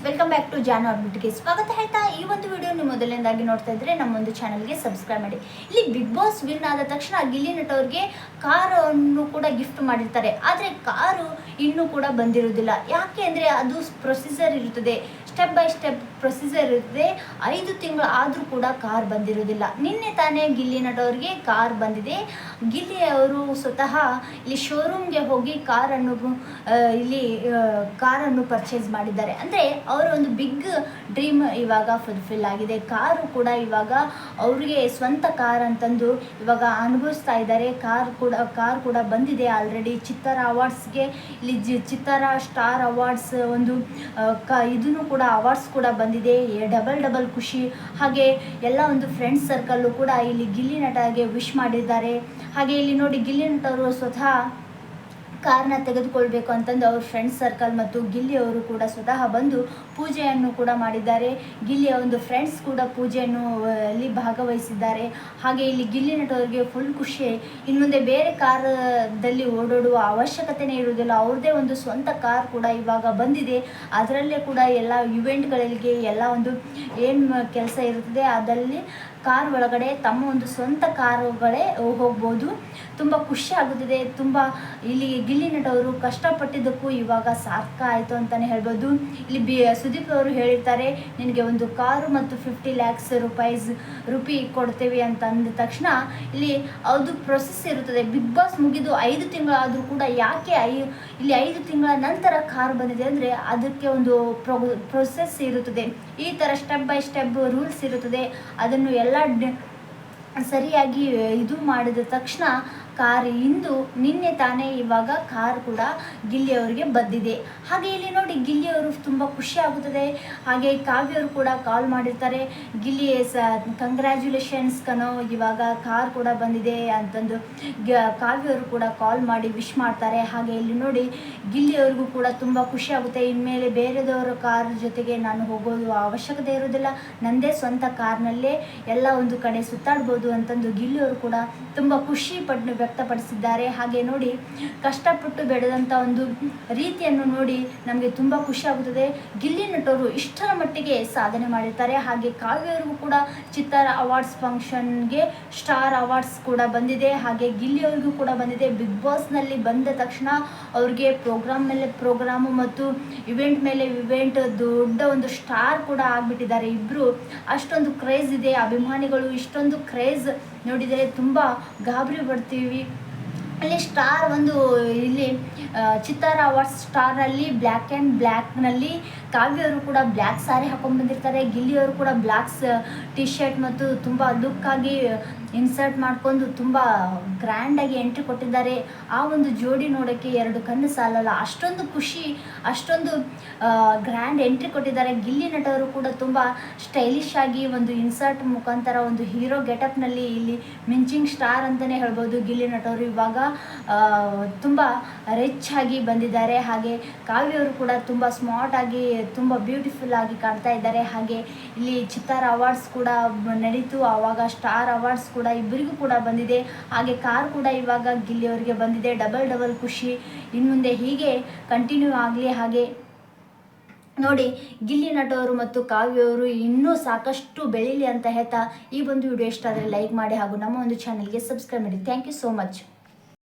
Welcome back to ಜಾನು ಅಪ್ಡೇಟ್ಗೆ ಸ್ವಾಗತ ಹೇಳ್ತಾ ಈ ಒಂದು ವಿಡಿಯೋ ನೀವು ಮೊದಲನೇದಾಗಿ ನೋಡ್ತಾ ಇದ್ರೆ ನಮ್ಮೊಂದು ಚಾನಲ್ಗೆ ಸಬ್ಸ್ಕ್ರೈಬ್ ಮಾಡಿ. ಇಲ್ಲಿ ಬಿಗ್ ಬಾಸ್ ವಿನ್ ಆದ ತಕ್ಷಣ ಗಿಲ್ಲಿ ನಟ ಅವ್ರಿಗೆ ಕಾರನ್ನು ಕೂಡ ಗಿಫ್ಟ್ ಮಾಡಿರ್ತಾರೆ. ಆದರೆ ಕಾರು ಇನ್ನೂ ಕೂಡ ಬಂದಿರುವುದಿಲ್ಲ. ಯಾಕೆ ಅಂದರೆ ಅದು ಪ್ರೊಸೀಜರ್ ಇರುತ್ತದೆ, ಸ್ಟೆಪ್ ಬೈ ಸ್ಟೆಪ್ ಪ್ರೊಸೀಜರ್ ಇರುತ್ತೆ. 5 ತಿಂಗಳು ಆದರೂ ಕೂಡ ಕಾರ್ ಬಂದಿರೋದಿಲ್ಲ. ನಿನ್ನೆ ತಾನೇ ಗಿಲ್ಲಿ ನಟ ಅವ್ರಿಗೆ ಕಾರ್ ಬಂದಿದೆ. ಗಿಲ್ಲಿ ಅವರು ಸ್ವತಃ ಇಲ್ಲಿ ಶೋರೂಮ್ಗೆ ಹೋಗಿ ಕಾರನ್ನು ಪರ್ಚೇಸ್ ಮಾಡಿದ್ದಾರೆ. ಅಂದರೆ ಅವರ ಒಂದು ಬಿಗ್ ಡ್ರೀಮ್ ಇವಾಗ ಫುಲ್ಫಿಲ್ ಆಗಿದೆ. ಕಾರು ಕೂಡ ಇವಾಗ ಅವರಿಗೆ ಸ್ವಂತ ಕಾರ್ ಅಂತಂದು ಇವಾಗ ಅನುಭವಿಸ್ತಾ ಇದ್ದಾರೆ. ಕಾರ್ ಕೂಡ ಬಂದಿದೆ ಆಲ್ರೆಡಿ. ಚಿತ್ತಾರ ಅವಾರ್ಡ್ಸ್ಗೆ ಇಲ್ಲಿ ಚಿತ್ತಾರ ಸ್ಟಾರ್ ಅವಾರ್ಡ್ಸ್ ಒಂದು ಇದನ್ನು ಕೂಡ ಅವಾರ್ಡ್ಸ್ ಕೂಡ ಬಂದಿದೆ. ಡಬಲ್ ಖುಷಿ. ಹಾಗೆ ಎಲ್ಲ ಒಂದು ಫ್ರೆಂಡ್ಸ್ ಸರ್ಕಲ್ಲು ಕೂಡ ಇಲ್ಲಿ ಗಿಲ್ಲಿ ನಟಗೆ ವಿಶ್ ಮಾಡಿದ್ದಾರೆ. ಹಾಗೆ ಇಲ್ಲಿ ನೋಡಿ ಗಿಲ್ಲಿ ನಟ ಅವರು ಸ್ವತಃ ಕಾರ್ನ ತೆಗೆದುಕೊಳ್ಬೇಕು ಅಂತಂದು ಅವ್ರ ಫ್ರೆಂಡ್ಸ್ ಸರ್ಕಲ್ ಮತ್ತು ಗಿಲ್ಲಿ ಅವರು ಕೂಡ ಸ್ವತಃ ಬಂದು ಪೂಜೆಯನ್ನು ಕೂಡ ಮಾಡಿದ್ದಾರೆ. ಗಿಲ್ಲಿಯ ಒಂದು ಫ್ರೆಂಡ್ಸ್ ಕೂಡ ಪೂಜೆಯನ್ನು ಅಲ್ಲಿ ಭಾಗವಹಿಸಿದ್ದಾರೆ. ಹಾಗೆ ಇಲ್ಲಿ ಗಿಲ್ಲಿ ನಟ ಅವರಿಗೆ ಫುಲ್ ಖುಷಿ. ಇನ್ನು ಮುಂದೆ ಬೇರೆ ಕಾರಲ್ಲಿ ಓಡಾಡುವ ಅವಶ್ಯಕತೆನೇ ಇರುವುದಿಲ್ಲ. ಅವ್ರದ್ದೇ ಒಂದು ಸ್ವಂತ ಕಾರ್ ಕೂಡ ಇವಾಗ ಬಂದಿದೆ. ಅದರಲ್ಲೇ ಕೂಡ ಎಲ್ಲ ಇವೆಂಟ್ಗಳಿಗೆ ಎಲ್ಲ ಒಂದು ಏನು ಕೆಲಸ ಇರುತ್ತದೆ ಅದರಲ್ಲಿ ಕಾರ್ ಒಳಗಡೆ ತಮ್ಮ ಒಂದು ಸ್ವಂತ ಕಾರುಗಳೇ ಹೋಗ್ಬೋದು. ತುಂಬ ಖುಷಿ ಆಗುತ್ತದೆ. ತುಂಬ ಇಲ್ಲಿ ಗಿಲ್ಲಿ ನಟ ಅವರು ಕಷ್ಟಪಟ್ಟಿದ್ದಕ್ಕೂ ಇವಾಗ ಸಾರ್ಥಕ ಆಯಿತು ಅಂತಲೇ ಹೇಳ್ಬೋದು. ಇಲ್ಲಿ ಸುದೀಪ್ ಅವರು ಹೇಳಿರ್ತಾರೆ, ನಿನಗೆ ಒಂದು ಕಾರು ಮತ್ತು 50 lakhs ರೂಪಿ ಕೊಡ್ತೇವೆ ಅಂತ ಅಂದ ತಕ್ಷಣ ಇಲ್ಲಿ ಅದು ಪ್ರೊಸೆಸ್ ಇರುತ್ತದೆ. ಬಿಗ್ ಬಾಸ್ ಮುಗಿದು 5 ತಿಂಗಳಾದರೂ ಕೂಡ ಯಾಕೆ ಇಲ್ಲಿ 5 ತಿಂಗಳ ನಂತರ ಕಾರ್ ಬಂದಿದೆ ಅಂದರೆ ಅದಕ್ಕೆ ಒಂದು ಪ್ರೊಸೆಸ್ ಇರುತ್ತದೆ. ಈ ಥರ ಸ್ಟೆಪ್ ಬೈ ಸ್ಟೆಪ್ ರೂಲ್ಸ್ ಇರುತ್ತದೆ. ಅದನ್ನು ಎಲ್ಲ ಸರಿಯಾಗಿ ಇದು ಮಾಡಿದ ತಕ್ಷಣ ನಿನ್ನೆ ತಾನೇ ಇವಾಗ ಕಾರ್ ಕೂಡ ಗಿಲ್ಲಿ ಅವರಿಗೆ ಬಂದಿದೆ. ಹಾಗೆ ಇಲ್ಲಿ ನೋಡಿ ಗಿಲ್ಲಿ ಅವರು ತುಂಬ ಖುಷಿ ಆಗುತ್ತದೆ. ಹಾಗೆ ಕಾವ್ಯ ಅವರು ಕೂಡ ಕಾಲ್ ಮಾಡಿರ್ತಾರೆ, ಗಿಲ್ಲಿ ಕಂಗ್ರ್ಯಾಚುಲೇಷನ್ಸ್ ಕಣೋ, ಇವಾಗ ಕಾರ್ ಕೂಡ ಬಂದಿದೆ ಅಂತಂದು ಕಾವ್ಯ ಅವರು ಕೂಡ ಕಾಲ್ ಮಾಡಿ ವಿಶ್ ಮಾಡ್ತಾರೆ. ಹಾಗೆ ಇಲ್ಲಿ ನೋಡಿ ಗಿಲ್ಲಿ ಅವ್ರಿಗೂ ಕೂಡ ತುಂಬ ಖುಷಿ ಆಗುತ್ತೆ. ಇನ್ಮೇಲೆ ಬೇರೆದವರ ಕಾರ್ ಜೊತೆಗೆ ನಾನು ಹೋಗೋದು ಅವಶ್ಯಕತೆ ಇರೋದಿಲ್ಲ, ನನ್ನದೇ ಸ್ವಂತ ಕಾರ್ನಲ್ಲೇ ಎಲ್ಲ ಒಂದು ಕಡೆ ಸುತ್ತಾಡ್ಬೋದು ಅಂತಂದು ಗಿಲ್ಲಿ ಅವರು ಕೂಡ ತುಂಬ ಖುಷಿ ವ್ಯಕ್ತಪಡಿಸಿದ್ದಾರೆ. ಹಾಗೆ ನೋಡಿ ಕಷ್ಟಪಟ್ಟು ಬೆಳೆದಂಥ ಒಂದು ರೀತಿಯನ್ನು ನೋಡಿ ನಮಗೆ ತುಂಬ ಖುಷಿ ಆಗುತ್ತದೆ. ಗಿಲ್ಲಿ ನಟವರು ಇಷ್ಟರ ಮಟ್ಟಿಗೆ ಸಾಧನೆ ಮಾಡಿರ್ತಾರೆ. ಹಾಗೆ ಕಾವ್ಯವ್ರಿಗೂ ಕೂಡ ಚಿತ್ತಾರ ಅವಾರ್ಡ್ಸ್ ಫಂಕ್ಷನ್ಗೆ ಸ್ಟಾರ್ ಅವಾರ್ಡ್ಸ್ ಕೂಡ ಬಂದಿದೆ. ಹಾಗೆ ಗಿಲ್ಲಿ ಅವ್ರಿಗೂ ಕೂಡ ಬಂದಿದೆ. ಬಿಗ್ ಬಾಸ್ನಲ್ಲಿ ಬಂದ ತಕ್ಷಣ ಅವ್ರಿಗೆ ಪ್ರೋಗ್ರಾಮ್ ಮೇಲೆ ಪ್ರೋಗ್ರಾಮು ಮತ್ತು ಇವೆಂಟ್ ಮೇಲೆ ಇವೆಂಟ್ ದೊಡ್ಡ ಒಂದು ಸ್ಟಾರ್ ಕೂಡ ಆಗಿಬಿಟ್ಟಿದ್ದಾರೆ ಇಬ್ಬರು. ಅಷ್ಟೊಂದು ಕ್ರೇಜ್ ಇದೆ. ಅಭಿಮಾನಿಗಳು ಇಷ್ಟೊಂದು ಕ್ರೇಜ್ ನೋಡಿದರೆ ತುಂಬ ಗಾಬರಿ ಪಡ್ತೀವಿ. ಅಲ್ಲಿ ಸ್ಟಾರ್ ಇಲ್ಲಿ ಚಿತ್ತಾರ ಅವಾರ್ಡ್ಸ್ ಸ್ಟಾರಲ್ಲಿ ಬ್ಲ್ಯಾಕ್ ಆ್ಯಂಡ್ ಬ್ಲ್ಯಾಕ್ನಲ್ಲಿ ಕಾವ್ಯವರು ಕೂಡ ಬ್ಲ್ಯಾಕ್ ಸಾರಿ ಹಾಕೊಂಡು ಬಂದಿರ್ತಾರೆ. ಗಿಲ್ಲಿಯವರು ಕೂಡ ಬ್ಲ್ಯಾಕ್ಸ್ ಟಿ ಶರ್ಟ್ ಮತ್ತು ತುಂಬ ಲುಕ್ಕಾಗಿ ಇನ್ಸರ್ಟ್ ಮಾಡಿಕೊಂಡು ತುಂಬ ಗ್ರ್ಯಾಂಡಾಗಿ ಎಂಟ್ರಿ ಕೊಟ್ಟಿದ್ದಾರೆ. ಆ ಒಂದು ಜೋಡಿ ನೋಡೋಕ್ಕೆ 2 ಕಣ್ಣು ಸಾಲಲ್ಲ, ಅಷ್ಟೊಂದು ಖುಷಿ, ಅಷ್ಟೊಂದು ಗ್ರ್ಯಾಂಡ್ ಎಂಟ್ರಿ ಕೊಟ್ಟಿದ್ದಾರೆ. ಗಿಲ್ಲಿ ನಟವರು ಕೂಡ ತುಂಬ ಸ್ಟೈಲಿಶ್ ಆಗಿ ಒಂದು ಇನ್ಸರ್ಟ್ ಮುಖಾಂತರ ಒಂದು ಹೀರೋ ಗೆಟಪ್ನಲ್ಲಿ ಇಲ್ಲಿ ಮಿಂಚಿಂಗ್ ಸ್ಟಾರ್ ಅಂತಲೇ ಹೇಳ್ಬೋದು. ಗಿಲ್ಲಿ ನಟವರು ಇವಾಗ ತುಂಬ ರಿಚ್ ಆಗಿ ಬಂದಿದ್ದಾರೆ. ಹಾಗೆ ಕಾವ್ಯವರು ಕೂಡ ತುಂಬ ಸ್ಮಾರ್ಟ್ ಆಗಿ ತುಂಬ ಬ್ಯೂಟಿಫುಲ್ ಆಗಿ ಕಾಣ್ತಾ ಇದ್ದಾರೆ. ಹಾಗೆ ಇಲ್ಲಿ ಚಿತ್ತಾರ ಅವಾರ್ಡ್ಸ್ ಕೂಡ ನಡೀತು, ಆವಾಗ ಸ್ಟಾರ್ ಅವಾರ್ಡ್ಸ್ ಕೂಡ ಇಬ್ಬರಿಗೂ ಕೂಡ ಬಂದಿದೆ. ಹಾಗೆ ಕಾರ್ ಕೂಡ ಇವಾಗ ಗಿಲ್ಲಿ ಅವರಿಗೆ ಬಂದಿದೆ. ಡಬಲ್ ಖುಷಿ. ಇನ್ನು ಮುಂದೆ ಹೀಗೆ ಕಂಟಿನ್ಯೂ ಆಗಲಿ. ಹಾಗೆ ನೋಡಿ ಗಿಲ್ಲಿ ನಟವರು ಮತ್ತು ಕಾವ್ಯವರು ಇನ್ನೂ ಸಾಕಷ್ಟು ಬೆಳೀಲಿ ಅಂತ ಹೇಳ್ತಾ ಈ ಒಂದು ವಿಡಿಯೋ ಇಷ್ಟ ಆದರೆ ಲೈಕ್ ಮಾಡಿ ಹಾಗೂ ನಮ್ಮ ಒಂದು ಚಾನಲ್ಗೆ ಸಬ್ಸ್ಕ್ರೈಬ್ ಮಾಡಿ. Thank you so much.